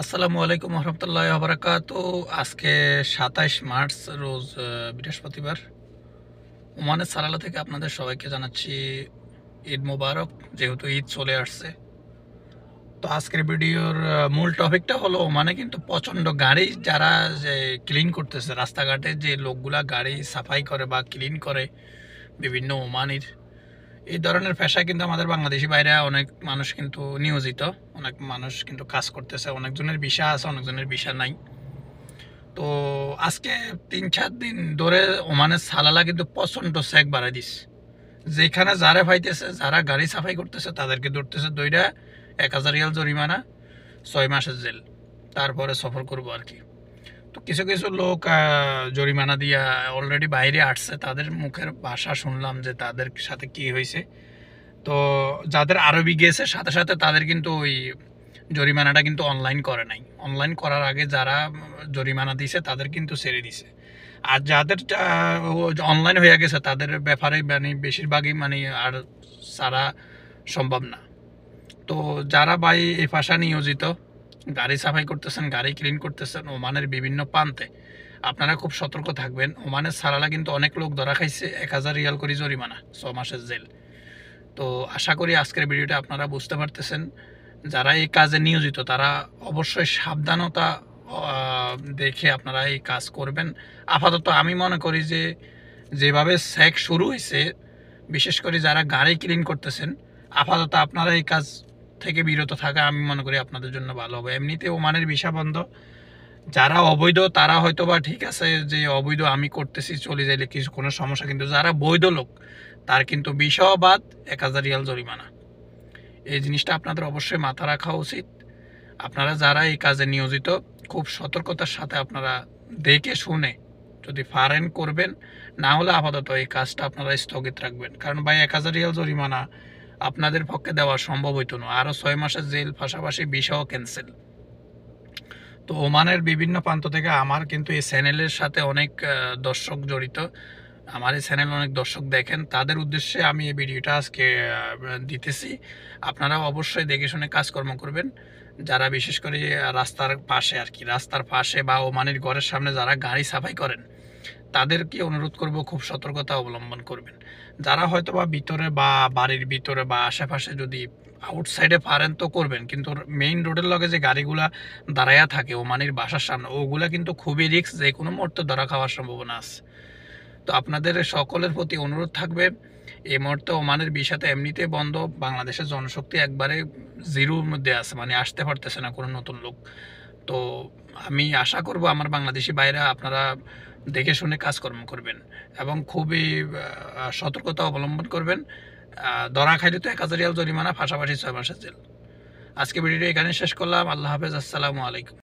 আসসালামু আলাইকুম রহমতুল্লাহ বারাকাতু। আজকে 27 মার্চ রোজ বৃহস্পতিবার। ওমানের সালালা থেকে আপনাদের সবাইকে জানাচ্ছি ঈদ মোবারক, যেহেতু ঈদ চলে আসছে। তো আজকের ভিডিওর মূল টপিকটা হলো ওমানে কিন্তু প্রচণ্ড গাড়ি যারা যে ক্লিন করতেছে, রাস্তাঘাটে যে লোকগুলা গাড়ি সাফাই করে বা ক্লিন করে বিভিন্ন ওমানির, এই ধরনের পেশায় কিন্তু আমাদের বাংলাদেশি বাইরে অনেক মানুষ কিন্তু নিয়োজিত, অনেক মানুষ কিন্তু কাজ করতেছে। অনেকজনের ভিসা আছে, অনেকজনের ভিসা নাই। তো আজকে 3-4 দিন ধরে ওমানের সালালা কিন্তু প্রচণ্ড সেক বাড়াই দিস। যেখানে যারা পাইতেছে, যারা গাড়ি সাফাই করতেছে তাদেরকে ধরতেছে, দইরা 1000 রিয়াল জরিমানা, 6 মাসের জেল, তারপরে সফর করবো আর কি। তো কিছু কিছু লোক জরিমানা দিয়া অলরেডি বাইরে আসছে, তাদের মুখের ভাষা শুনলাম যে তাদের সাথে কি হয়েছে। তো যাদের আরবি গেছে সাথে সাথে তাদের কিন্তু ওই জরিমানাটা কিন্তু অনলাইন করে নাই। অনলাইন করার আগে যারা জরিমানা দিছে তাদের কিন্তু ছেড়ে দিছে। আর যাদের অনলাইন হয়ে গেছে তাদের ব্যাপারে মানে বেশিরভাগই মানে আর সারা সম্ভব না। তো যারা ভাই এই ভাষা নিয়োজিত, গাড়ি সাফাই করতেছেন, গাড়ি ক্লিন করতেছেন ওমানের বিভিন্ন প্রান্তে, আপনারা খুব সতর্ক থাকবেন। ওমানের সালালা কিন্তু অনেক লোক ধরা খাইছে, 1000 রিয়াল করে জরিমানা, 6 মাসের জেল। তো আশা করি আজকের ভিডিওটা আপনারা বুঝতে পারতেছেন। যারা এই কাজে নিয়োজিত তারা অবশ্যই সাবধানতা দেখে আপনারা এই কাজ করবেন। আপাতত আমি মনে করি যে যেভাবে সেক শুরু হয়েছে, বিশেষ করে যারা গাড়ি ক্লিন করতেছেন, আপাতত আপনারা এই কাজ থেকে বিরত থাকা আমি মনে করি আপনাদের জন্য ভালো হবে। এমনিতে ওমানের ভিসা বন্ধ। যারা অবৈধ তারা হয়তো বা ঠিক আছে, যে অবৈধ আমি করতেছি চলে যাইলে কিছু কোনো সমস্যা, কিন্তু যারা বৈধ লোক তার কিন্তু ভিসাও বাদ, 1000 রিয়াল জরিমানা। এই জিনিসটা আপনাদের অবশ্যই মাথা রাখা উচিত। আপনারা যারা এই কাজে নিয়োজিত, খুব সতর্কতার সাথে আপনারা দেখে শুনে যদি পারেন করবেন, না হলে আপাতত এই কাজটা আপনারা স্থগিত রাখবেন। কারণ ভাই 1000 রিয়াল জরিমানা আপনাদের পক্ষে দেওয়া সম্ভব হইতো না। আরও 6 মাসের জেল, পাশাপাশি ভিসাও ক্যান্সেল। তো ওমানের বিভিন্ন প্রান্ত থেকে আমার কিন্তু এই চ্যানেলের সাথে অনেক দর্শক জড়িত। আমার এই চ্যানেল অনেক দর্শক দেখেন, তাদের উদ্দেশ্যে আমি এই ভিডিওটা আজকে দিতেছি। আপনারা অবশ্যই দেখে শুনে কাজকর্ম করবেন। যারা বিশেষ করে রাস্তার পাশে আর কি, রাস্তার পাশে বা ওমানের ঘরের সামনে যারা গাড়ি সাফাই করেন, তাদেরকে অনুরোধ করব খুব সতর্কতা অবলম্বন করবেন। যারা হয়তো বা ভিতরে বা বাড়ির ভিতরে বা আশেপাশে যদি আউটসাইডে পারেন তো করবেন, কিন্তু মেইন রোডের লগে যে গাড়িগুলা দাঁড়াইয়া থাকে ওমানির বাসার সামনে, ওগুলা কিন্তু খুবই রিস্ক, যে কোনো মুহূর্তে ধরা খাওয়ার সম্ভাবনা আছে। তো আপনাদের সকলের প্রতি অনুরোধ থাকবে, এই মুহূর্তে ওমানের ভিসাতে এমনিতে বন্ধ, বাংলাদেশের জনশক্তি একবারে জিরোর মধ্যে আছে, মানে আসতে পারতেছে না কোনো নতুন লোক। তো আমি আশা করব আমার বাংলাদেশি ভাইরা আপনারা দেখে শুনে কাজকর্ম করবেন এবং খুবই সতর্কতা অবলম্বন করবেন। ধরা খাইলে তো 1000 রিয়াল জরিমানা, পাশাপাশি 6 মাসের জেল। আজকে ভিডিওটা এখানে শেষ করলাম। আল্লাহ হাফেজ, আসসালামু আলাইকুম।